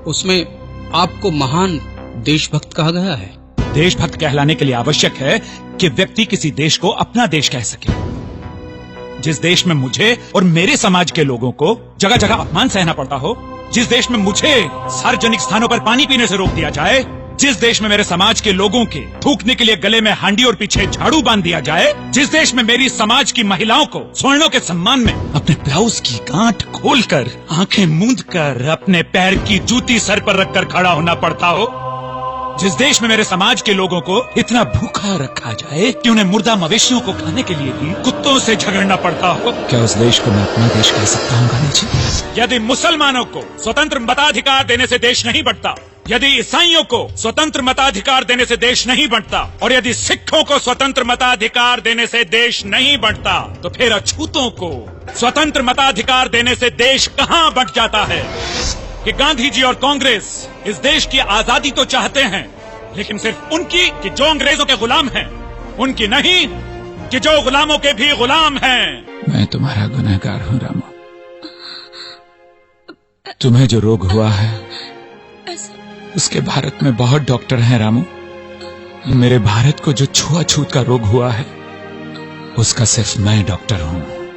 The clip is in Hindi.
उसमें आपको महान देशभक्त कहा गया है। देशभक्त कहलाने के लिए आवश्यक है कि व्यक्ति किसी देश को अपना देश कह सके। जिस देश में मुझे और मेरे समाज के लोगों को जगह जगह अपमान सहना पड़ता हो, जिस देश में मुझे सार्वजनिक स्थानों पर पानी पीने से रोक दिया जाए, जिस देश में मेरे समाज के लोगों के थूकने के लिए गले में हांडी और पीछे झाड़ू बांध दिया जाए, जिस देश में मेरी समाज की महिलाओं को स्वर्णों के सम्मान में अपने ब्लाउज की गांठ खोलकर आंखें मूंद कर अपने पैर की जूती सर पर रखकर खड़ा होना पड़ता हो, जिस देश में मेरे समाज के लोगों को इतना भूखा रखा जाए कि उन्हें मुर्दा मवेशियों को खाने के लिए भी कुत्तों से झगड़ना पड़ता हो, क्या उस देश को मैं अपना देश कह सकता हूँ गांधी जी? यदि मुसलमानों को स्वतंत्र मताधिकार देने से देश नहीं बढ़ता, यदि ईसाइयों को स्वतंत्र मताधिकार देने से देश नहीं बढ़ता, और यदि सिखों को स्वतंत्र मताधिकार देने से देश नहीं बढ़ता, तो फिर अछूतों को स्वतंत्र मताधिकार देने से देश कहाँ बढ़ जाता है? कि गांधी जी और कांग्रेस इस देश की आजादी तो चाहते हैं, लेकिन सिर्फ उनकी कि जो अंग्रेजों के गुलाम हैं, उनकी नहीं कि जो गुलामों के भी गुलाम हैं। मैं तुम्हारा गुनहगार हूँ रामू। तुम्हें जो रोग हुआ है उसके भारत में बहुत डॉक्टर हैं रामू। मेरे भारत को जो छुआछूत का रोग हुआ है उसका सिर्फ मैं डॉक्टर हूँ।